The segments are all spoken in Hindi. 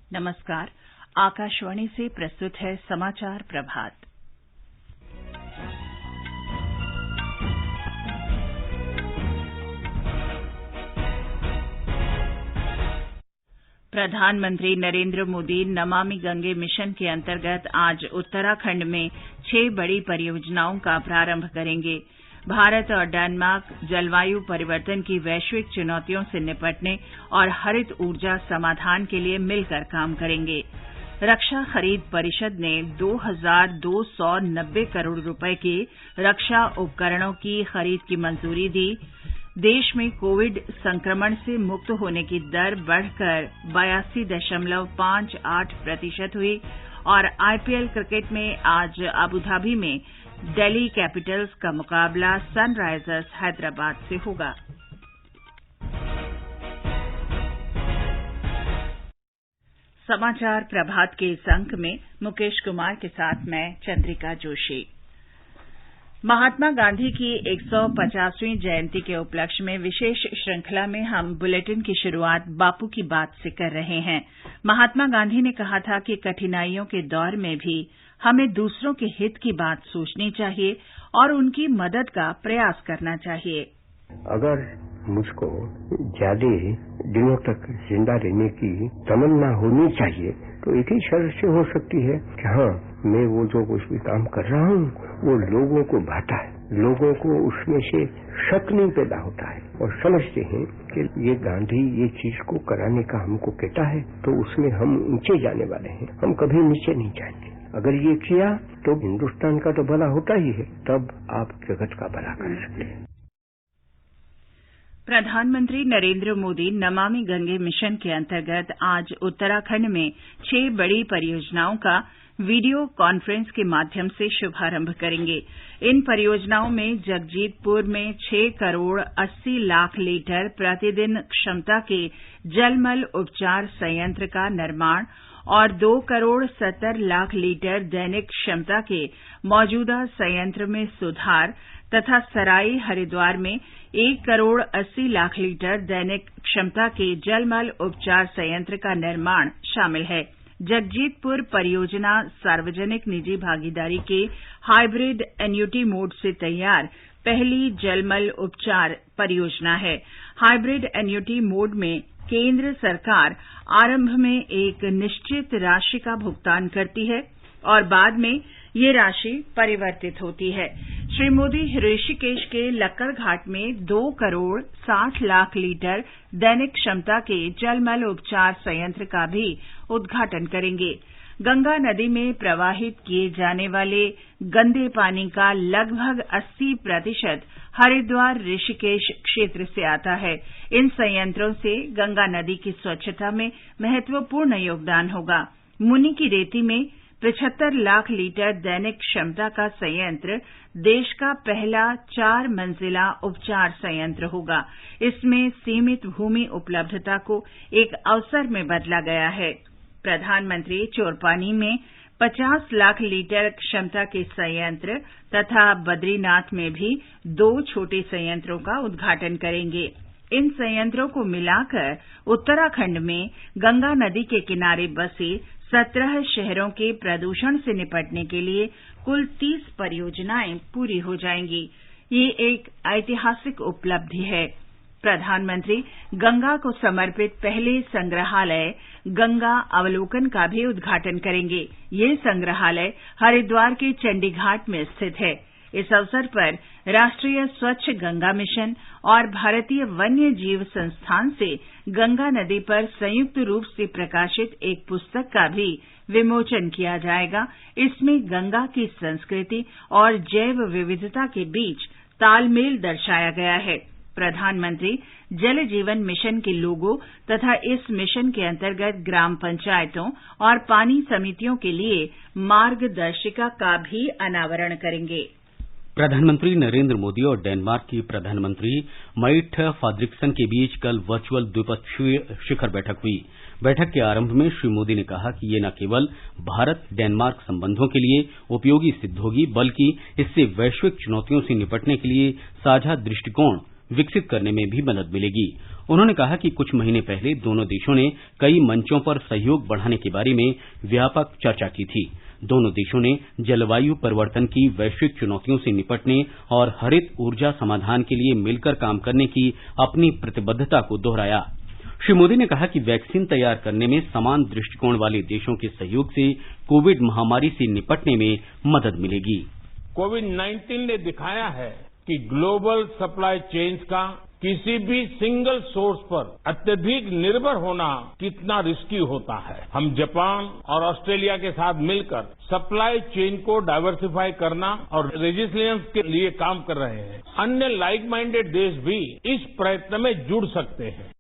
नमस्कार। आकाशवाणी से प्रस्तुत है समाचार प्रभात। प्रधानमंत्री नरेंद्र मोदी नमामि गंगे मिशन के अंतर्गत आज उत्तराखंड में 6 बड़ी परियोजनाओं का प्रारंभ करेंगे। भारत और डेनमार्क जलवायु परिवर्तन की वैश्विक चुनौतियों से निपटने और हरित ऊर्जा समाधान के लिए मिलकर काम करेंगे। रक्षा खरीद परिषद ने 2,290 करोड़ रुपए के रक्षा उपकरणों की खरीद की मंजूरी दी। देश में कोविड संक्रमण से मुक्त होने की दर बढ़कर 82.58% हुई और आईपीएल क्रिकेट में आज अबुधाबी में दिल्ली कैपिटल्स का मुकाबला सनराइजर्स हैदराबाद से होगा। समाचार प्रभात के इस अंक में मुकेश कुमार के साथ मैं चंद्रिका जोशी। महात्मा गांधी की 150वीं जयंती के उपलक्ष्य में विशेष श्रृंखला में हम बुलेटिन की शुरुआत बापू की बात से कर रहे हैं। महात्मा गांधी ने कहा था कि कठिनाइयों के दौर में भी हमें दूसरों के हित की बात सोचनी चाहिए और उनकी मदद का प्रयास करना चाहिए। अगर मुझको ज्यादा दिनों तक जिंदा रहने की तमन्ना होनी चाहिए तो एक ही शर्त से हो सकती है कि हाँ, मैं वो जो कुछ भी काम कर रहा हूँ वो लोगों को भाता है, लोगों को उसमें से शक नहीं पैदा होता है और समझते हैं कि ये गांधी ये चीज को कराने का हमको कहता है तो उसमें हम ऊंचे जाने वाले हैं, हम कभी नीचे नहीं जाएंगे। अगर ये किया तो हिंदुस्तान का तो भला होता ही है, तब आप जगत का भला कर सकते हैं। प्रधानमंत्री नरेंद्र मोदी नमामि गंगे मिशन के अंतर्गत आज उत्तराखंड में 6 बड़ी परियोजनाओं का वीडियो कॉन्फ्रेंस के माध्यम से शुभारंभ करेंगे। इन परियोजनाओं में जगजीतपुर में 6 करोड़ 80 लाख लीटर प्रतिदिन क्षमता के जलमल उपचार संयंत्र का निर्माण और 2 करोड़ 70 लाख लीटर दैनिक क्षमता के मौजूदा संयंत्र में सुधार तथा सराई हरिद्वार में 1 करोड़ 80 लाख लीटर दैनिक क्षमता के जलमल उपचार संयंत्र का निर्माण शामिल है। जगजीतपुर परियोजना सार्वजनिक निजी भागीदारी के हाइब्रिड एन्युटी मोड से तैयार पहली जलमल उपचार परियोजना है। हाइब्रिड एन्युटी मोड में केंद्र सरकार आरंभ में एक निश्चित राशि का भुगतान करती है और बाद में ये राशि परिवर्तित होती है। श्री मोदी ऋषिकेश के लक्कड़ घाट में 2 करोड़ 60 लाख लीटर दैनिक क्षमता के जलमल उपचार संयंत्र का भी उद्घाटन करेंगे। गंगा नदी में प्रवाहित किए जाने वाले गंदे पानी का लगभग 80% हरिद्वार ऋषिकेश क्षेत्र से आता है। इन संयंत्रों से गंगा नदी की स्वच्छता में महत्वपूर्ण योगदान होगा। मुनि की रेती में 75 लाख लीटर दैनिक क्षमता का संयंत्र देश का पहला 4 मंजिला उपचार संयंत्र होगा। इसमें सीमित भूमि उपलब्धता को एक अवसर में बदला गया है। प्रधानमंत्री चोरपानी में 50 लाख लीटर क्षमता के संयंत्र तथा बद्रीनाथ में भी 2 छोटे संयंत्रों का उद्घाटन करेंगे। इन संयंत्रों को मिलाकर उत्तराखंड में गंगा नदी के किनारे बसे 17 शहरों के प्रदूषण से निपटने के लिए कुल 30 परियोजनाएं पूरी हो जाएंगी। ये एक ऐतिहासिक उपलब्धि है। प्रधानमंत्री गंगा को समर्पित पहले संग्रहालय गंगा अवलोकन का भी उद्घाटन करेंगे। ये संग्रहालय हरिद्वार के चंडीघाट में स्थित है। इस अवसर पर राष्ट्रीय स्वच्छ गंगा मिशन और भारतीय वन्य जीव संस्थान से गंगा नदी पर संयुक्त रूप से प्रकाशित एक पुस्तक का भी विमोचन किया जाएगा। इसमें गंगा की संस्कृति और जैव विविधता के बीच तालमेल दर्शाया गया है। प्रधानमंत्री जल जीवन मिशन के लोगो तथा इस मिशन के अंतर्गत ग्राम पंचायतों और पानी समितियों के लिए मार्गदर्शिका का भी अनावरण करेंगे। प्रधानमंत्री नरेंद्र मोदी और डेनमार्क की प्रधानमंत्री मैट्टे फ्रेडरिक्सन के बीच कल वर्चुअल द्विपक्षीय शिखर बैठक हुई। बैठक के आरंभ में श्री मोदी ने कहा कि ये न केवल भारत डेनमार्क संबंधों के लिए उपयोगी सिद्ध होगी बल्कि इससे वैश्विक चुनौतियों से निपटने के लिए साझा दृष्टिकोण विकसित करने में भी मदद मिलेगी। उन्होंने कहा कि कुछ महीने पहले दोनों देशों ने कई मंचों पर सहयोग बढ़ाने के बारे में व्यापक चर्चा की थी। दोनों देशों ने जलवायु परिवर्तन की वैश्विक चुनौतियों से निपटने और हरित ऊर्जा समाधान के लिए मिलकर काम करने की अपनी प्रतिबद्धता को दोहराया। श्री मोदी ने कहा कि वैक्सीन तैयार करने में समान दृष्टिकोण वाले देशों के सहयोग से कोविड महामारी से निपटने में मदद मिलेगी। कोविड-19 ने दिखाया है कि ग्लोबल सप्लाई चेन्स का किसी भी सिंगल सोर्स पर अत्यधिक निर्भर होना कितना रिस्की होता है। हम जापान और ऑस्ट्रेलिया के साथ मिलकर सप्लाई चेन को डाइवर्सिफाई करना और रेजिलियंस के लिए काम कर रहे हैं। अन्य लाइक माइंडेड देश भी इस प्रयत्न में जुड़ सकते हैं।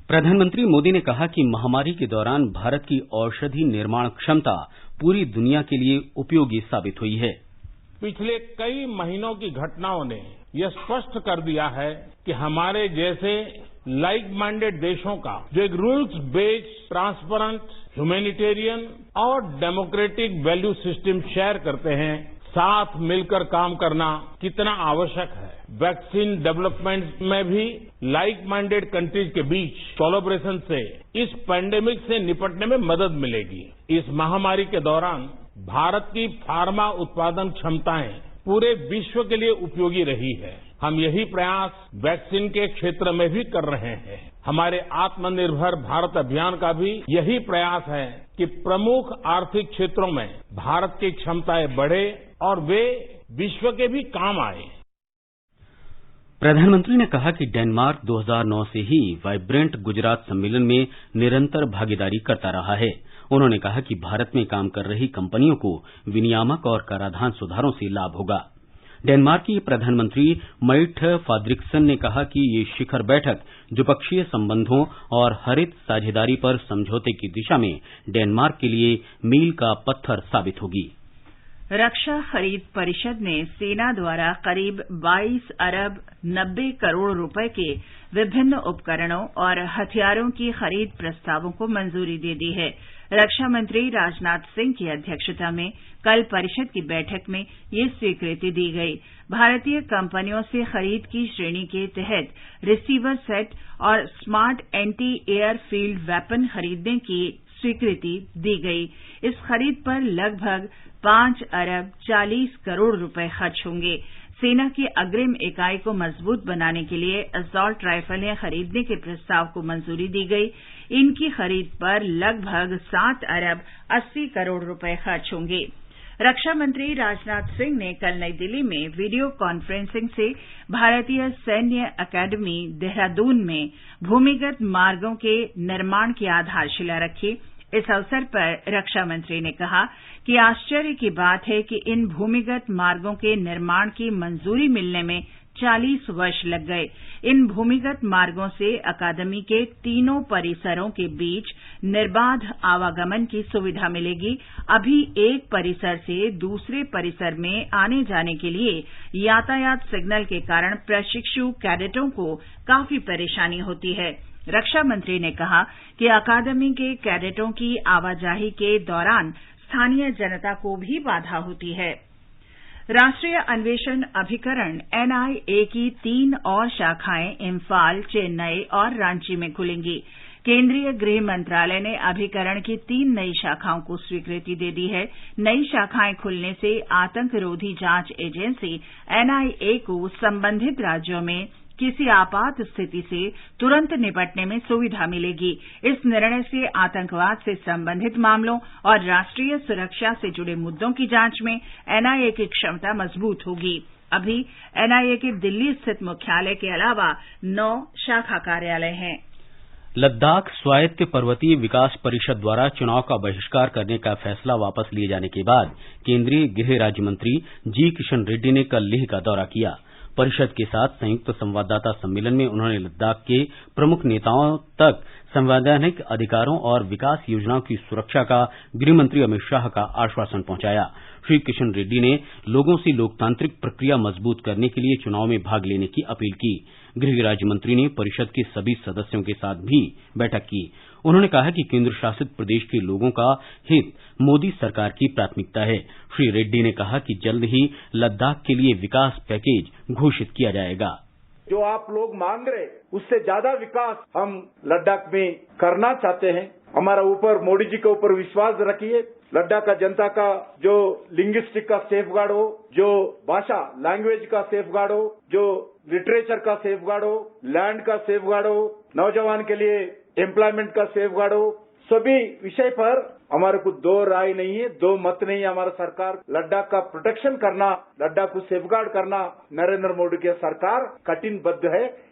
प्रधानमंत्री मोदी ने कहा कि महामारी के दौरान भारत की औषधि निर्माण क्षमता पूरी दुनिया के लिए उपयोगी साबित हुई है। पिछले कई महीनों की घटनाओं ने यह स्पष्ट कर दिया है कि हमारे जैसे लाइक माइंडेड देशों का जो एक रूल्स बेस्ड, ट्रांसपेरेंट, ह्यूमैनिटेरियन और डेमोक्रेटिक वैल्यू सिस्टम शेयर करते हैं, साथ मिलकर काम करना कितना आवश्यक है। वैक्सीन डेवलपमेंट में भी लाइक माइंडेड कंट्रीज के बीच कोलैबोरेशन से इस पैंडेमिक से निपटने में मदद मिलेगी। इस महामारी के दौरान भारत की फार्मा उत्पादन क्षमताएं पूरे विश्व के लिए उपयोगी रही है। हम यही प्रयास वैक्सीन के क्षेत्र में भी कर रहे हैं। हमारे आत्मनिर्भर भारत अभियान का भी यही प्रयास है कि प्रमुख आर्थिक क्षेत्रों में भारत की क्षमताएं बढ़े और वे विश्व के भी काम आए। प्रधानमंत्री ने कहा कि डेनमार्क 2009 से ही वाइब्रेंट गुजरात सम्मेलन में निरंतर भागीदारी करता रहा है। उन्होंने कहा कि भारत में काम कर रही कंपनियों को विनियामक और कराधान सुधारों से लाभ होगा। डेनमार्क की प्रधानमंत्री मैट्टे फ्रेडरिक्सन ने कहा कि ये शिखर बैठक द्विपक्षीय संबंधों और हरित साझेदारी पर समझौते की दिशा में डेनमार्क के लिए मील का पत्थर साबित होगी। रक्षा खरीद परिषद ने सेना द्वारा करीब 22 अरब 90 करोड़ रुपए के विभिन्न उपकरणों और हथियारों की खरीद प्रस्तावों को मंजूरी दे दी है। रक्षा मंत्री राजनाथ सिंह की अध्यक्षता में कल परिषद की बैठक में ये स्वीकृति दी गई। भारतीय कंपनियों से खरीद की श्रेणी के तहत रिसीवर सेट और smart anti air field weapon खरीदने की स्वीकृति दी गई। इस खरीद पर लगभग 5 अरब 40 करोड़ रुपए खर्च होंगे। सेना की अग्रिम इकाई को मजबूत बनाने के लिए असॉल्ट राइफलें खरीदने के प्रस्ताव को मंजूरी दी गई। इनकी खरीद पर लगभग 7 अरब 80 करोड़ रुपए खर्च होंगे। रक्षा मंत्री राजनाथ सिंह ने कल नई दिल्ली में वीडियो कॉन्फ्रेंसिंग से भारतीय सैन्य अकादमी देहरादून में भूमिगत मार्गों के निर्माण की आधारशिला रखी। इस अवसर पर रक्षा मंत्री ने कहा कि आश्चर्य की बात है कि इन भूमिगत मार्गों के निर्माण की मंजूरी मिलने में 40 वर्ष लग गए। इन भूमिगत मार्गों से अकादमी के तीनों परिसरों के बीच निर्बाध आवागमन की सुविधा मिलेगी। अभी एक परिसर से दूसरे परिसर में आने जाने के लिए यातायात सिग्नल के कारण प्रशिक्षु कैडेटों को काफी परेशानी होती है। रक्षा मंत्री ने कहा कि अकादमी के कैडेटों की आवाजाही के दौरान स्थानीय जनता को भी बाधा होती है। राष्ट्रीय अन्वेषण अभिकरण एनआईए की 3 और शाखाएं इम्फाल, चेन्नई और रांची में खुलेंगी। केंद्रीय गृह मंत्रालय ने अभिकरण की 3 नई शाखाओं को स्वीकृति दे दी है। नई शाखाएं खुलने से आतंकरोधी जांच एजेंसी एनआईए को संबंधित राज्यों में किसी आपात स्थिति से तुरंत निपटने में सुविधा मिलेगी। इस निर्णय से आतंकवाद से संबंधित मामलों और राष्ट्रीय सुरक्षा से जुड़े मुद्दों की जांच में एनआईए की क्षमता मजबूत होगी। अभी एनआईए के दिल्ली स्थित मुख्यालय के अलावा 9 शाखा कार्यालय हैं। लद्दाख स्वायत्त पर्वतीय विकास परिषद द्वारा चुनाव का बहिष्कार करने का फैसला वापस लिए जाने के बाद केंद्रीय गृह राज्य मंत्री जी किशन रेड्डी ने कल लेह का दौरा किया। परिषद के साथ संयुक्त संवाददाता सम्मेलन में उन्होंने लद्दाख के प्रमुख नेताओं तक संवैधानिक अधिकारों और विकास योजनाओं की सुरक्षा का गृहमंत्री अमित शाह का आश्वासन पहुंचाया। श्री किशन रेड्डी ने लोगों से लोकतांत्रिक प्रक्रिया मजबूत करने के लिए चुनाव में भाग लेने की अपील की। गृह राज्य मंत्री ने परिषद के सभी सदस्यों के साथ भी बैठक की। उन्होंने कहा कि केंद्र शासित प्रदेश के लोगों का हित मोदी सरकार की प्राथमिकता है। श्री रेड्डी ने कहा कि जल्द ही लद्दाख के लिए विकास पैकेज घोषित किया जाएगा। जो आप लोग मांग रहे उससे ज्यादा विकास हम लद्दाख में करना चाहते हैं। हमारा ऊपर मोदी जी के ऊपर विश्वास रखिए। लद्दाख का जनता का जो लिंग्विस्टिक का सेफगार्ड हो, जो भाषा लैंग्वेज का सेफगार्ड हो, जो लिटरेचर का सेफगार्ड हो, लैंड का सेफगार्ड हो, नौजवान के लिए एम्प्लॉयमेंट का सेफगार्ड हो, सभी विषय पर हमारे को दो राय नहीं है, दो मत नहीं है। हमारा सरकार लद्दाख का प्रोटेक्शन करना, लद्दाख को सेफगार्ड करना, नरेंद्र मोदी की सरकार कटिबद्ध है।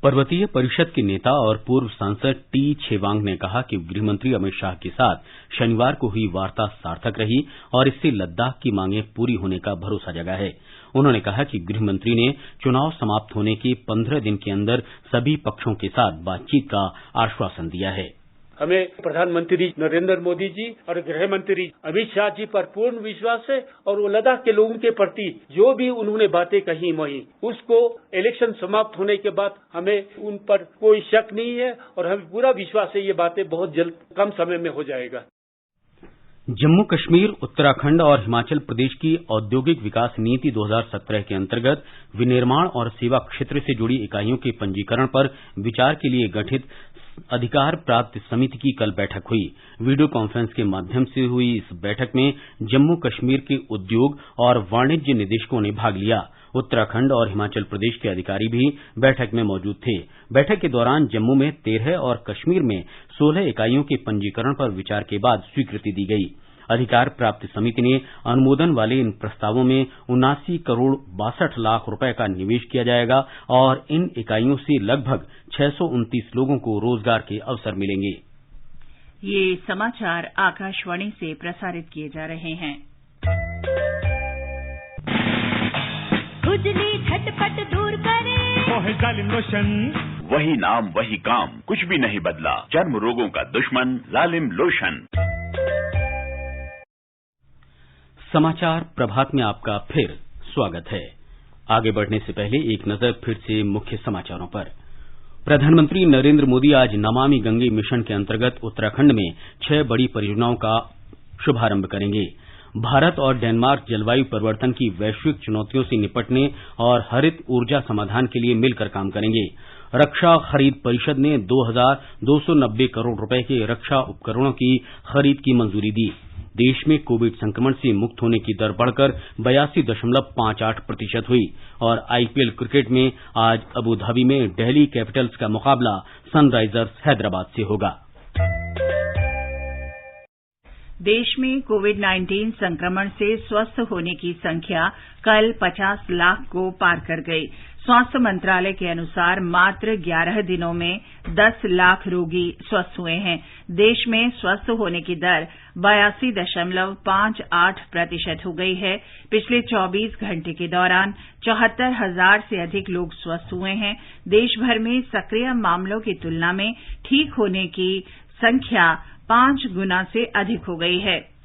पर्वतीय परिषद के नेता और पूर्व सांसद टी छेवांग ने कहा कि गृहमंत्री अमित शाह के साथ शनिवार को हुई वार्ता सार्थक रही और इससे लद्दाख की मांगें पूरी होने का भरोसा जगा है। उन्होंने कहा कि गृहमंत्री ने चुनाव समाप्त होने के 15 दिन के अंदर सभी पक्षों के साथ बातचीत का आश्वासन दिया है। हमें प्रधानमंत्री नरेंद्र मोदी जी और गृह मंत्री अमित शाह जी पर पूर्ण विश्वास है और वो लद्दाख के लोगों के प्रति जो भी उन्होंने बातें कही वही उसको इलेक्शन समाप्त होने के बाद हमें उन पर कोई शक नहीं है और हमें पूरा विश्वास है ये बातें बहुत जल्द कम समय में हो जाएगा। जम्मू कश्मीर, उत्तराखंड और हिमाचल प्रदेश की औद्योगिक विकास नीति 2017 के अंतर्गत विनिर्माण और सेवा क्षेत्र से जुड़ी इकाइयों के पंजीकरण पर विचार के लिए गठित अधिकार प्राप्त समिति की कल बैठक हुई। वीडियो कॉन्फ्रेंस के माध्यम से हुई इस बैठक में जम्मू कश्मीर के उद्योग और वाणिज्य निदेशकों ने भाग लिया। उत्तराखंड और हिमाचल प्रदेश के अधिकारी भी बैठक में मौजूद थे। बैठक के दौरान जम्मू में 13 और कश्मीर में 16 इकाइयों के पंजीकरण पर विचार के बाद स्वीकृति दी गई। अधिकार प्राप्त समिति ने अनुमोदन वाले इन प्रस्तावों में 79 करोड़ 62 लाख रुपए का निवेश किया जाएगा और इन इकाइयों से लगभग 629 लोगों को रोजगार के अवसर मिलेंगे। ये समाचार आकाशवाणी से प्रसारित किए जा रहे हैं। खुजली झटपट दूर करे, वो है जालिम लोशन। वही नाम वही काम, कुछ भी नहीं बदला। चर्म रोगों का दुश्मन जालिम लोशन। समाचार प्रभात में आपका फिर स्वागत है। आगे बढ़ने से पहले एक नजर फिर से मुख्य समाचारों पर। प्रधानमंत्री नरेंद्र मोदी आज नमामि गंगे मिशन के अंतर्गत उत्तराखंड में 6 बड़ी परियोजनाओं का शुभारंभ करेंगे। भारत और डेनमार्क जलवायु परिवर्तन की वैश्विक चुनौतियों से निपटने और हरित ऊर्जा समाधान के लिए मिलकर काम करेंगे। रक्षा खरीद परिषद ने 2290 करोड़ रुपए के रक्षा उपकरणों की खरीद की मंजूरी दी। देश में कोविड संक्रमण से मुक्त होने की दर बढ़कर 82.58% हुई और आईपीएल क्रिकेट में आज अबू धाबी में दिल्ली कैपिटल्स का मुकाबला सनराइजर्स हैदराबाद से होगा। देश में कोविड-19 संक्रमण से स्वस्थ होने की संख्या कल 50 लाख को पार कर गई। स्वास्थ्य मंत्रालय के अनुसार मात्र 11 दिनों में 10 लाख रोगी स्वस्थ हुए हैं। देश में स्वस्थ होने की दर 82.58% हो गई है। पिछले 24 घंटे के दौरान 74,000 से अधिक लोग स्वस्थ हुए हैं। देश भर में सक्रिय मामलों की तुलना में ठीक होने की संख्या 5 गुना से अधिक हो गई है।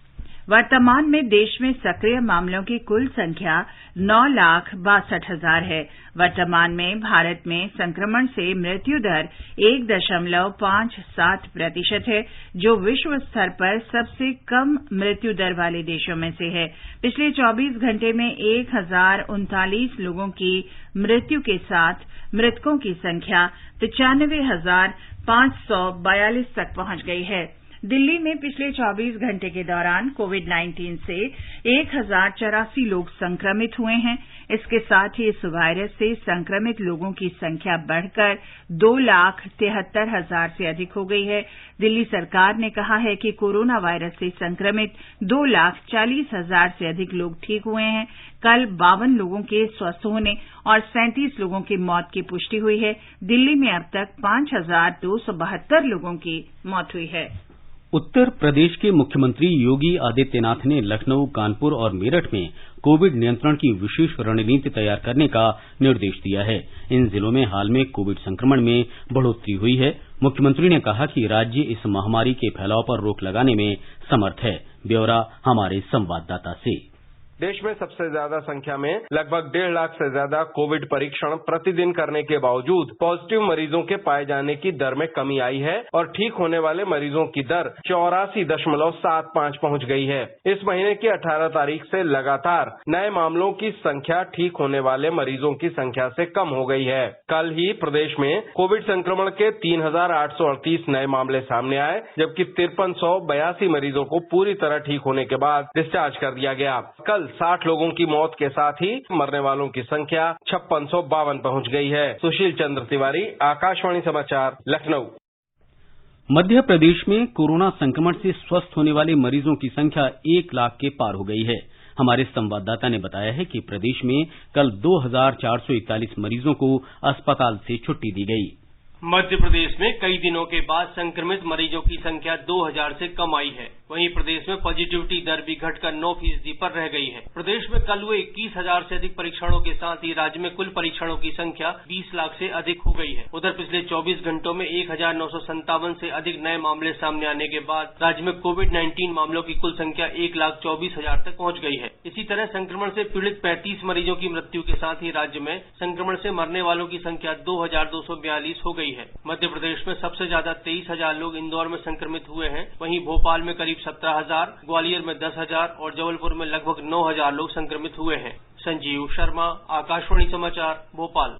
वर्तमान में देश में सक्रिय मामलों की कुल संख्या 9,62,000 है। वर्तमान में भारत में संक्रमण से मृत्यु दर 1.57% है, जो विश्व स्तर पर सबसे कम मृत्यु दर वाले देशों में से है। पिछले 24 घंटे में 1,039 लोगों की मृत्यु के साथ मृतकों की संख्या 95,542 तक पहुंच गई है। दिल्ली में पिछले 24 घंटे के दौरान कोविड-19 से 1,084 लोग संक्रमित हुए हैं। इसके साथ ही इस वायरस से संक्रमित लोगों की संख्या बढ़कर 2,73,000 से अधिक हो गई है। दिल्ली सरकार ने कहा है कि कोरोना वायरस से संक्रमित 2,40,000 से अधिक लोग ठीक हुए हैं। कल 52 लोगों के स्वस्थ होने और 37 लोगों की मौत की पुष्टि हुई है। दिल्ली में अब तक 5,272 लोगों की मौत हुई है। उत्तर प्रदेश के मुख्यमंत्री योगी आदित्यनाथ ने लखनऊ, कानपुर और मेरठ में कोविड नियंत्रण की विशेष रणनीति तैयार करने का निर्देश दिया है। इन जिलों में हाल में कोविड संक्रमण में बढ़ोतरी हुई है। मुख्यमंत्री ने कहा कि राज्य इस महामारी के फैलाव पर रोक लगाने में समर्थ है। ब्यौरा हमारे संवाददाता से। देश में सबसे ज्यादा संख्या में लगभग 1.5 लाख से ज्यादा कोविड परीक्षण प्रतिदिन करने के बावजूद पॉजिटिव मरीजों के पाए जाने की दर में कमी आई है और ठीक होने वाले मरीजों की दर 84.75 पहुंच गई है। इस महीने की 18 तारीख से लगातार नए मामलों की संख्या ठीक होने वाले मरीजों की संख्या से कम हो गई है। कल ही प्रदेश में कोविड संक्रमण के 3,838 नए मामले सामने आए, जबकि 5382 मरीजों को पूरी तरह ठीक होने के बाद डिस्चार्ज कर दिया गया। कल 60 लोगों की मौत के साथ ही मरने वालों की संख्या 5652 पहुंच गई है। सुशील चंद्र तिवारी, आकाशवाणी समाचार, लखनऊ। मध्य प्रदेश में कोरोना संक्रमण से स्वस्थ होने वाले मरीजों की संख्या 1 लाख के पार हो गई है। हमारे संवाददाता ने बताया है कि प्रदेश में कल 2441 मरीजों को अस्पताल से छुट्टी दी गई। मध्य प्रदेश में कई दिनों के बाद संक्रमित मरीजों की संख्या 2000 से कम आई है। वहीं प्रदेश में पॉजिटिविटी दर भी घटकर 9% पर रह गई है। प्रदेश में कल हुए 21,000 से अधिक परीक्षणों के साथ ही राज्य में कुल परीक्षणों की संख्या 20 लाख से अधिक हो गई है। उधर पिछले 24 घंटों में 1957 से अधिक नए मामले सामने आने के बाद राज्य में कोविड-19 मामलों की कुल संख्या 1,24,000 तक पहुंच गई है। इसी तरह संक्रमण से पीड़ित 35 मरीजों की मृत्यु के साथ ही राज्य में संक्रमण से मरने वालों की संख्या 2,242 हो गई है। मध्य प्रदेश में सबसे ज्यादा 23,000 लोग इंदौर में संक्रमित हुए हैं। वहीं भोपाल में करीब 17,000, ग्वालियर में 10,000 और जबलपुर में लगभग 9,000 लोग संक्रमित हुए हैं। संजीव शर्मा, आकाशवाणी समाचार, भोपाल।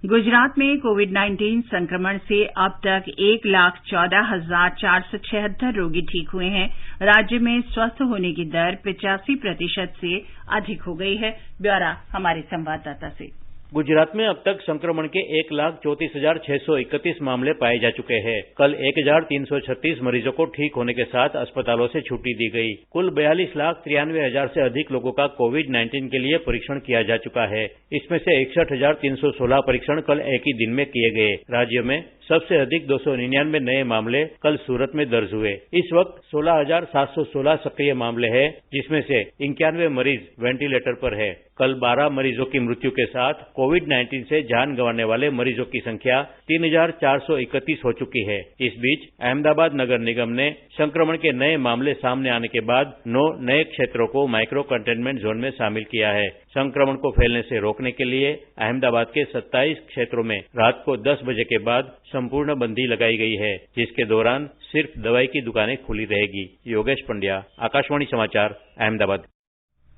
गुजरात में कोविड-19 संक्रमण से अब तक 1,14,476 रोगी ठीक हुए हैं। राज्य में स्वस्थ होने की दर 85% से अधिक हो गई है। ब्यौरा हमारे संवाददाता से। गुजरात में अब तक संक्रमण के 1,34,631 मामले पाए जा चुके हैं। कल 1,336 मरीजों को ठीक होने के साथ अस्पतालों से छुट्टी दी गई। कुल 42,93,000 से अधिक लोगों का कोविड-19 के लिए परीक्षण किया जा चुका है। इसमें से 61,316 परीक्षण कल एक ही दिन में किए गए। राज्य में सबसे अधिक 299 नए मामले कल सूरत में दर्ज हुए। इस वक्त 16,716 सक्रिय मामले हैं, जिसमें से 91 मरीज वेंटिलेटर पर है। कल 12 मरीजों की मृत्यु के साथ कोविड-19 से जान गंवाने वाले मरीजों की संख्या 3,431 हो चुकी है। इस बीच अहमदाबाद नगर निगम ने संक्रमण के नए मामले सामने आने के बाद 9 नए क्षेत्रों को माइक्रो कंटेनमेंट जोन में शामिल किया है। संक्रमण को फैलने से रोकने के लिए अहमदाबाद के 27 क्षेत्रों में रात को 10 बजे के बाद संपूर्ण बंदी लगाई गई है, जिसके दौरान सिर्फ दवाई की दुकानें खुली रहेगी। योगेश पंड्या, आकाशवाणी समाचार, अहमदाबाद।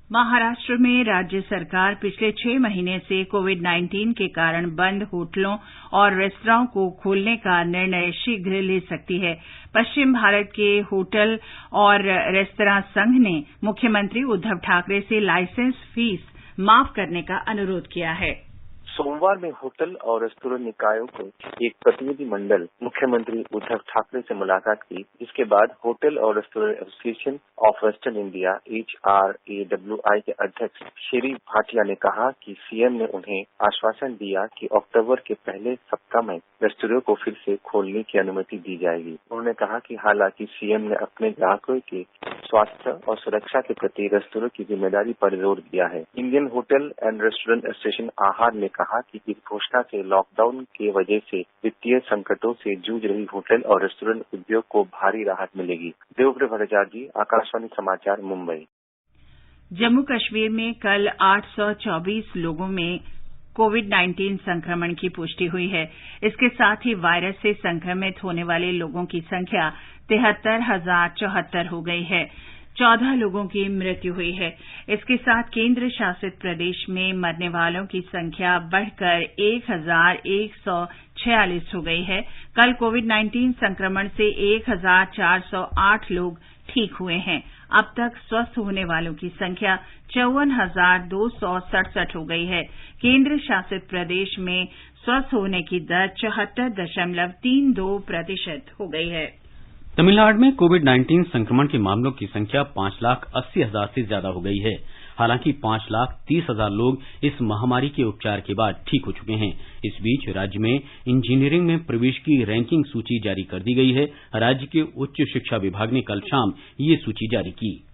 महाराष्ट्र में राज्य सरकार पिछले 6 महीने से कोविड-19 के कारण बंद होटलों और रेस्तरां को खोलने का निर्णय शीघ्र ले सकती है। पश्चिम भारत के होटल और रेस्तरां संघ ने मुख्यमंत्री उद्धव ठाकरे से लाइसेंस फीस माफ करने का अनुरोध किया है। सोमवार में होटल और रेस्तोरेंट निकायों को एक प्रतिनिधि मंडल मुख्यमंत्री उद्धव ठाकरे से मुलाकात की, जिसके बाद होटल और restaurant association of western India HRAWI के अध्यक्ष श्री भाटिया ने कहा कि सीएम ने उन्हें आश्वासन दिया कि अक्टूबर के पहले सप्ताह में रेस्टोरेंट को फिर से खोलने की अनुमति दी जाएगी। उन्होंने कहा कि हालांकि सीएम ने अपने ग्राहकों के स्वास्थ्य और सुरक्षा के प्रति रेस्टोरेंट की जिम्मेदारी पर जोर दिया है। Indian hotel and restaurant association आहार ने कहा कि इस घोषणा से लॉकडाउन की वजह से वित्तीय संकटों से जूझ रही होटल और रेस्टोरेंट उद्योग को भारी राहत मिलेगी। देवव्रत भट्टाचार्य जी, आकाशवाणी समाचार, मुंबई। जम्मू कश्मीर में कल 824 लोगों में कोविड-19 संक्रमण की पुष्टि हुई है। इसके साथ ही वायरस से संक्रमित होने वाले लोगों की संख्या 73,074 हो गई है। 14 लोगों की मृत्यु हुई है। इसके साथ केंद्र शासित प्रदेश में मरने वालों की संख्या बढ़कर 1,146 हो गई है। कल कोविड-19 संक्रमण से 1,408 लोग ठीक हुए हैं। अब तक स्वस्थ होने वालों की संख्या 54,267 हो गई है। केंद्र शासित प्रदेश में स्वस्थ होने की दर 74.32% हो गई है। तमिलनाडु में कोविड-19 संक्रमण के मामलों की संख्या 5,80,000 से ज्यादा हो गई है। हालांकि 5,30,000 लोग इस महामारी के उपचार के बाद ठीक हो चुके हैं। इस बीच राज्य में इंजीनियरिंग में प्रवेश की रैंकिंग सूची जारी कर दी गई है। राज्य के उच्च शिक्षा विभाग ने कल शाम ये सूची जारी की।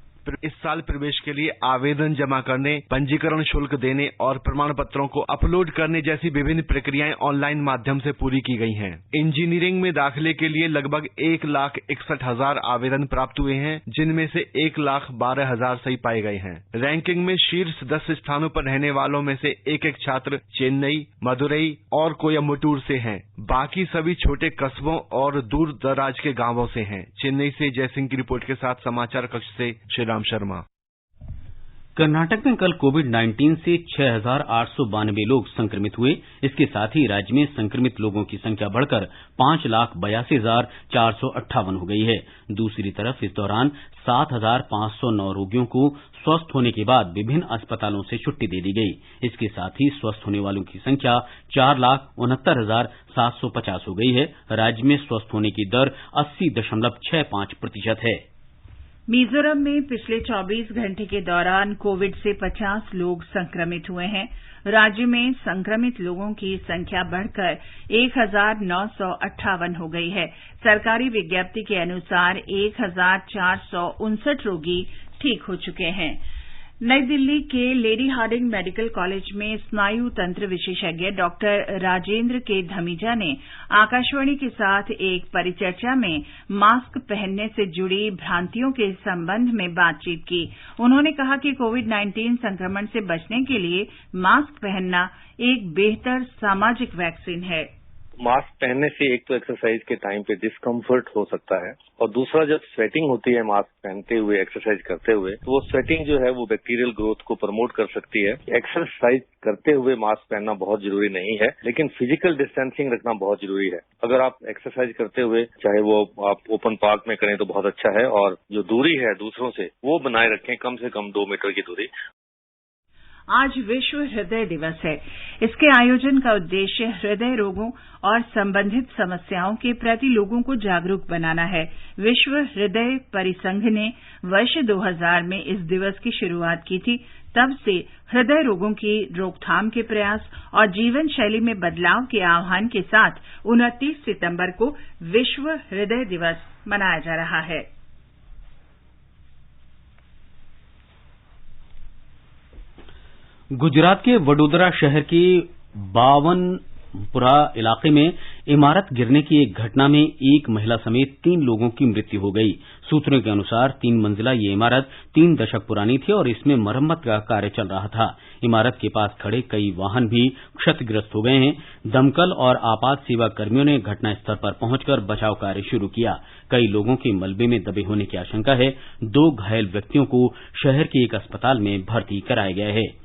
इस साल प्रवेश के लिए आवेदन जमा करने, पंजीकरण शुल्क देने और प्रमाण पत्रों को अपलोड करने जैसी विभिन्न प्रक्रियाएं ऑनलाइन माध्यम से पूरी की गई हैं। इंजीनियरिंग में दाखिले के लिए लगभग 1,61,000 आवेदन प्राप्त हुए हैं, जिनमें से 1,12,000 सही पाए गए हैं। रैंकिंग में शीर्ष 10 स्थानों पर रहने वालों में से एक छात्र चेन्नई, मदुरई और कोयम्बटूर से हैं। बाकी सभी छोटे कस्बों और दूर दराज के गांवों से हैं। चेन्नई से जयसिंह की रिपोर्ट के साथ समाचार कक्ष से श्रीराम शर्मा। कर्नाटक में कल कोविड-19 से 6,892 लोग संक्रमित हुए। इसके साथ ही राज्य में संक्रमित लोगों की संख्या बढ़कर 5,82,458 हो गई है। दूसरी तरफ इस दौरान 7,509 रोगियों को स्वस्थ होने के बाद विभिन्न अस्पतालों से छुट्टी दे दी गई। इसके साथ ही स्वस्थ होने वालों की संख्या 4,69,750 हो गई है। राज्य में स्वस्थ होने की दर 80.65% है। मिजोरम में पिछले 24 घंटे के दौरान कोविड से 50 लोग संक्रमित हुए हैं। राज्य में संक्रमित लोगों की संख्या बढ़कर 1,958 हो गई है। सरकारी विज्ञप्ति के अनुसार 1,459 रोगी ठीक हो चुके हैं। नई दिल्ली के लेडी हार्डिंग मेडिकल कॉलेज में स्नायु तंत्र विशेषज्ञ डॉक्टर राजेंद्र के धमीजा ने आकाशवाणी के साथ एक परिचर्चा में मास्क पहनने से जुड़ी भ्रांतियों के संबंध में बातचीत की। उन्होंने कहा कि कोविड-19 संक्रमण से बचने के लिए मास्क पहनना एक बेहतर सामाजिक वैक्सीन है। मास्क पहनने से एक तो एक्सरसाइज के टाइम पे डिस्कम्फर्ट हो सकता है, और दूसरा जब स्वेटिंग होती है मास्क पहनते हुए, एक्सरसाइज करते हुए, तो वो स्वेटिंग जो है वो बैक्टीरियल ग्रोथ को प्रमोट कर सकती है। एक्सरसाइज करते हुए मास्क पहनना बहुत जरूरी नहीं है, लेकिन फिजिकल डिस्टेंसिंग रखना बहुत जरूरी है। अगर आप एक्सरसाइज करते हुए, चाहे वो आप ओपन पार्क में करें तो बहुत अच्छा है, और जो दूरी है दूसरों से वो बनाए रखें, कम से कम 2 मीटर की दूरी। आज विश्व हृदय दिवस है। इसके आयोजन का उद्देश्य हृदय रोगों और संबंधित समस्याओं के प्रति लोगों को जागरूक बनाना है। विश्व हृदय परिसंघ ने वर्ष 2000 में इस दिवस की शुरुआत की थी। तब से हृदय रोगों की रोकथाम के प्रयास और जीवन शैली में बदलाव के आह्वान के साथ 29 सितंबर को विश्व हृदय दिवस मनाया जा रहा है। गुजरात के वडोदरा शहर के बावनपुरा इलाके में इमारत गिरने की एक घटना में एक महिला समेत 3 लोगों की मृत्यु हो गई। सूत्रों के अनुसार 3 मंजिला ये इमारत 3 दशक पुरानी थी और इसमें मरम्मत का कार्य चल रहा था। इमारत के पास खड़े कई वाहन भी क्षतिग्रस्त हो गए हैं। दमकल और आपात सेवा कर्मियों ने घटनास्थल पर पहुंचकर बचाव कार्य शुरू किया। कई लोगों के मलबे में दबे होने की आशंका है। 2 घायल व्यक्तियों को शहर के एक अस्पताल में भर्ती कराया गया है।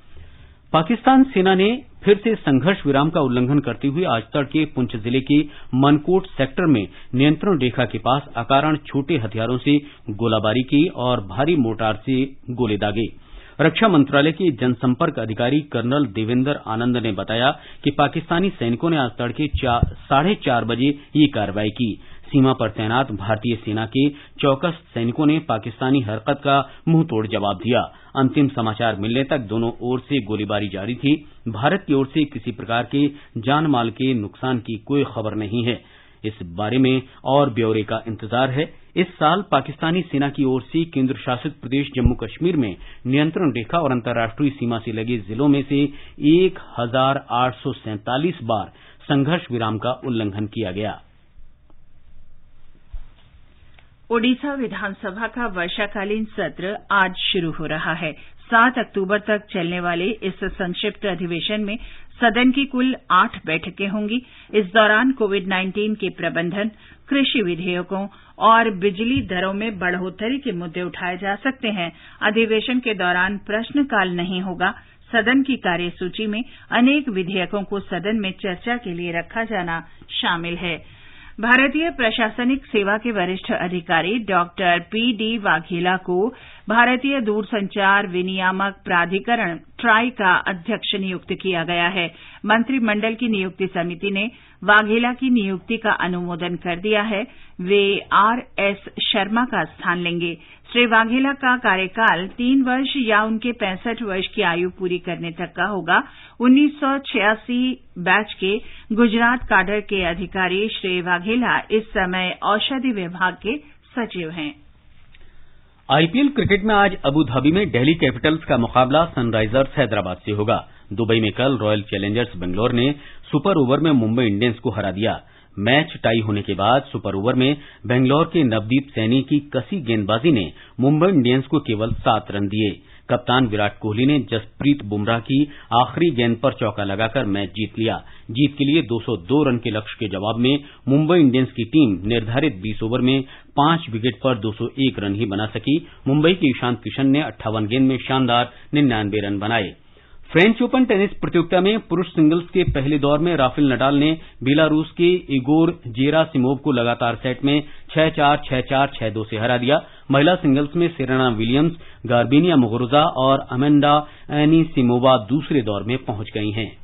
पाकिस्तान सेना ने फिर से संघर्ष विराम का उल्लंघन करते हुए आज तड़के पुंछ जिले के मनकोट सेक्टर में नियंत्रण रेखा के पास अकारण छोटे हथियारों से गोलाबारी की और भारी मोर्टार से गोले दागे। रक्षा मंत्रालय के जनसंपर्क अधिकारी कर्नल देवेंद्र आनंद ने बताया कि पाकिस्तानी सैनिकों ने आज तड़के 4:30 बजे ये कार्रवाई की। सीमा पर तैनात भारतीय सेना के चौकस सैनिकों ने पाकिस्तानी हरकत का मुंहतोड़ जवाब दिया। अंतिम समाचार मिलने तक दोनों ओर से गोलीबारी जारी थी। भारत की ओर से किसी प्रकार के जान माल के नुकसान की कोई खबर नहीं है। इस बारे में और ब्यौरे का इंतजार है। इस साल पाकिस्तानी सेना की ओर से केंद्र शासित प्रदेश जम्मू कश्मीर में नियंत्रण रेखा और अंतर्राष्ट्रीय सीमा से लगे जिलों में से 1,847 बार संघर्ष विराम का उल्लंघन किया गया। ओडिशा विधानसभा का वर्षाकालीन सत्र आज शुरू हो रहा है। 7 अक्टूबर तक चलने वाले इस संक्षिप्त अधिवेशन में सदन की कुल 8 बैठकें होंगी। इस दौरान कोविड-19 के प्रबंधन, कृषि विधेयकों और बिजली दरों में बढ़ोतरी के मुद्दे उठाए जा सकते हैं। अधिवेशन के दौरान प्रश्नकाल नहीं होगा। सदन की कार्यसूची में अनेक विधेयकों को सदन में चर्चा के लिए रखा जाना शामिल है। भारतीय प्रशासनिक सेवा के वरिष्ठ अधिकारी डॉक्टर पीडी वाघेला को भारतीय दूरसंचार विनियामक प्राधिकरण ट्राई का अध्यक्ष नियुक्त किया गया है। मंत्रिमंडल की नियुक्ति समिति ने वाघेला की नियुक्ति का अनुमोदन कर दिया है। वे आरएस शर्मा का स्थान लेंगे। श्री वाघेला का कार्यकाल 3 वर्ष या उनके 65 वर्ष की आयु पूरी करने तक का होगा। 1986 बैच के गुजरात काडर के अधिकारी श्री वाघेला इस समय औषधि विभाग के सचिव हैं। आईपीएल क्रिकेट में आज अबू धाबी में दिल्ली कैपिटल्स का मुकाबला सनराइजर्स हैदराबाद से होगा। दुबई में कल रॉयल चैलेंजर्स बेंगलोर ने सुपर ओवर में मुंबई इंडियंस को हरा दिया। मैच टाई होने के बाद सुपर ओवर में बेंगलोर के नवदीप सैनी की कसी गेंदबाजी ने मुंबई इंडियंस को केवल 7 रन दिए। कप्तान विराट कोहली ने जसप्रीत बुमराह की आखिरी गेंद पर चौका लगाकर मैच जीत लिया। जीत के लिए 202 रन के लक्ष्य के जवाब में मुंबई इंडियंस की टीम निर्धारित 20 ओवर में 5 विकेट पर 201 रन ही बना सकी। मुंबई के ईशांत किशन ने 58 गेंद में शानदार 99 रन बनाए। फ्रेंच ओपन टेनिस प्रतियोगिता में पुरुष सिंगल्स के पहले दौर में राफेल नडाल ने बेलारूस के इगोर जेरासिमोव को लगातार सेट में 6-4, 6-4, 6-2 से हरा दिया। महिला सिंगल्स में सेरेना विलियम्स, गार्बिनिया मुगुरुजा और अमेंडा एनीसिमोवा दूसरे दौर में पहुंच गई हैं।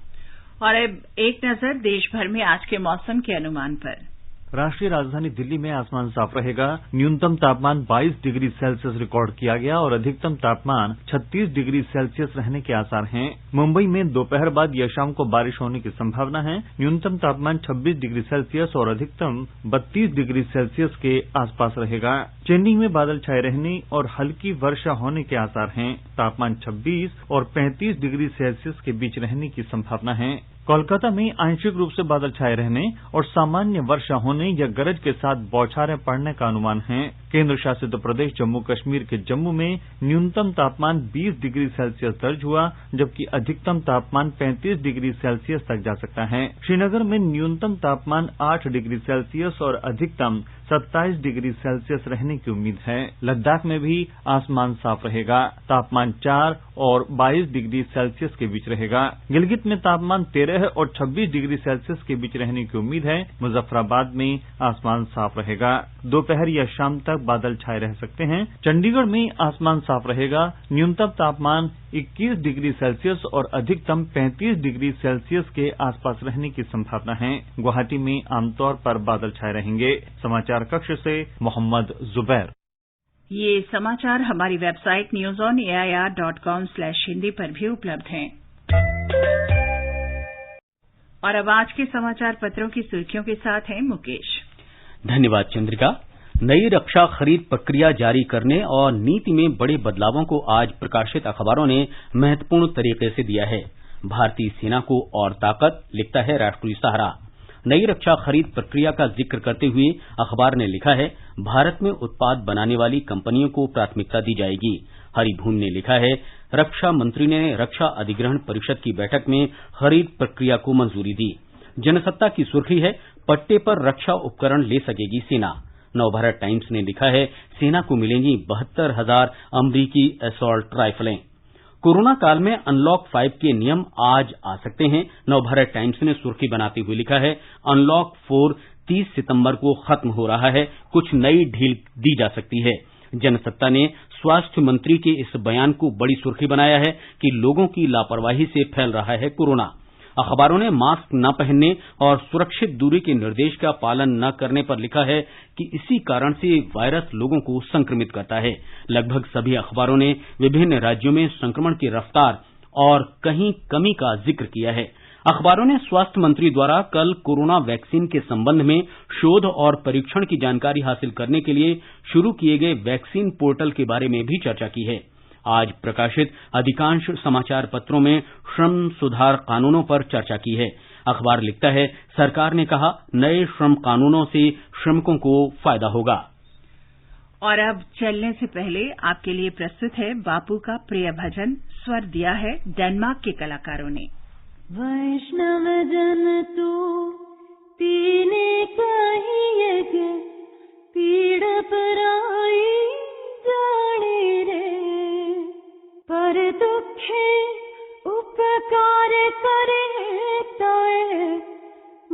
और अब एक नजर देश भर में आज के मौसम के अनुमान पर। राष्ट्रीय राजधानी दिल्ली में आसमान साफ रहेगा। न्यूनतम तापमान 22 डिग्री सेल्सियस रिकॉर्ड किया गया और अधिकतम तापमान 36 डिग्री सेल्सियस रहने के आसार हैं। मुंबई में दोपहर बाद या शाम को बारिश होने की संभावना है। न्यूनतम तापमान 26 डिग्री सेल्सियस और अधिकतम 32 डिग्री सेल्सियस के आसपास रहेगा। चेन्नई में बादल छाए रहने और हल्की वर्षा होने के आसार हैं। तापमान 26 और 35 डिग्री सेल्सियस के बीच रहने की संभावना है। कोलकाता में आंशिक रूप से बादल छाए रहने और सामान्य वर्षा होने या गरज के साथ बौछारें पड़ने का अनुमान है। केंद्र शासित प्रदेश जम्मू कश्मीर के जम्मू में न्यूनतम तापमान 20 डिग्री सेल्सियस दर्ज हुआ, जबकि अधिकतम तापमान 35 डिग्री सेल्सियस तक जा सकता है। श्रीनगर में न्यूनतम तापमान 8 डिग्री सेल्सियस और अधिकतम 27 डिग्री सेल्सियस रहने की उम्मीद है। लद्दाख में भी आसमान साफ रहेगा। तापमान 4 और 22 डिग्री सेल्सियस के बीच रहेगा। गिलगित में तापमान 13 और 26 डिग्री सेल्सियस के बीच रहने की उम्मीद है। मुजफ्फराबाद में आसमान साफ रहेगा। दोपहर या शाम तक बादल छाए रह सकते हैं। चंडीगढ़ में आसमान साफ रहेगा। न्यूनतम तापमान 21 डिग्री सेल्सियस और अधिकतम 35 डिग्री सेल्सियस के आसपास रहने की संभावना है। गुवाहाटी में आमतौर पर बादल छाए रहेंगे। समाचार कक्ष से मोहम्मद जुबैर। ये समाचार हमारी वेबसाइट newsonair.com/hindi पर भी उपलब्ध हैं। और अब आज के समाचार पत्रों की सुर्खियों के साथ हैं मुकेश। धन्यवाद चंद्रिका। नई रक्षा खरीद प्रक्रिया जारी करने और नीति में बड़े बदलावों को आज प्रकाशित अखबारों ने महत्वपूर्ण तरीके से दिया है। भारतीय सेना को और ताकत, लिखता है राष्ट्रीय सहारा। नई रक्षा खरीद प्रक्रिया का जिक्र करते हुए अखबार ने लिखा है, भारत में उत्पाद बनाने वाली कंपनियों को प्राथमिकता दी जाएगी। हरिभूमि ने लिखा है, रक्षा मंत्री ने रक्षा अधिग्रहण परिषद की बैठक में खरीद प्रक्रिया को मंजूरी दी। जनसत्ता की सुर्खी है, पट्टे पर रक्षा उपकरण ले सकेगी सेना। नवभारत टाइम्स ने लिखा है, सेना को मिलेंगी 72,000 अमरीकी असॉल्ट राइफलें। कोरोना काल में अनलॉक 5 के नियम आज आ सकते हैं। नवभारत टाइम्स ने सुर्खी बनाते हुए लिखा है, अनलॉक 4 30 सितंबर को खत्म हो रहा है, कुछ नई ढील दी जा सकती है। जनसत्ता ने स्वास्थ्य मंत्री के इस बयान को बड़ी सुर्खी बनाया है कि लोगों की लापरवाही से फैल रहा है कोरोना। अखबारों ने मास्क न पहनने और सुरक्षित दूरी के निर्देश का पालन न करने पर लिखा है कि इसी कारण से वायरस लोगों को संक्रमित करता है। लगभग सभी अखबारों ने विभिन्न राज्यों में संक्रमण की रफ्तार और कहीं कमी का जिक्र किया है। अखबारों ने स्वास्थ्य मंत्री द्वारा कल कोरोना वैक्सीन के संबंध में शोध और परीक्षण की जानकारी हासिल करने के लिए शुरू किए गए वैक्सीन पोर्टल के बारे में भी चर्चा की है। आज प्रकाशित अधिकांश समाचार पत्रों में श्रम सुधार कानूनों पर चर्चा की है। अखबार लिखता है, सरकार ने कहा, नए श्रम कानूनों से श्रमिकों को फायदा होगा। और अब चलने से पहले आपके लिए प्रस्तुत है बापू का प्रिय भजन। स्वर दिया है डेनमार्क के कलाकारों ने। वैष्णव जन तू तीने कहिए पीड़ पराई जाने रे, पर दुखे उपकार करे तोए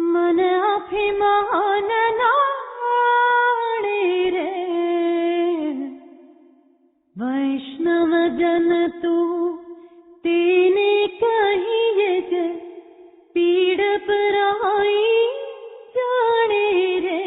मन अभिमान नाणे रे। वैष्णव जन तू तेने कहिए पीड़ पराई जाने रे।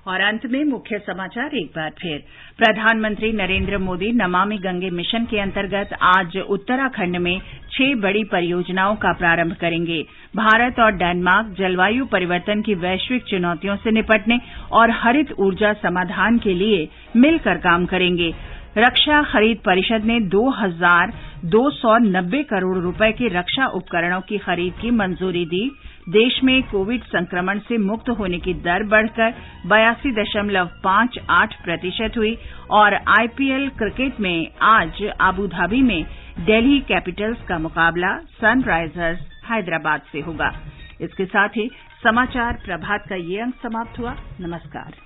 और अंत में मुख्य समाचार एक बार फिर। प्रधानमंत्री नरेंद्र मोदी नमामि गंगे मिशन के अंतर्गत आज उत्तराखंड में 6 बड़ी परियोजनाओं का प्रारंभ करेंगे। भारत और डेनमार्क जलवायु परिवर्तन की वैश्विक चुनौतियों से निपटने और हरित ऊर्जा समाधान के लिए मिलकर काम करेंगे। रक्षा खरीद परिषद ने 2,290 करोड़ रुपए के रक्षा उपकरणों की खरीद की मंजूरी दी। देश में कोविड संक्रमण से मुक्त होने की दर बढ़कर 82.58% हुई और आईपीएल क्रिकेट में आज आबूधाबी में दिल्ली कैपिटल्स का मुकाबला सनराइजर्स हैदराबाद से होगा। इसके साथ ही समाचार प्रभात का ये अंक समाप्त हुआ। नमस्कार।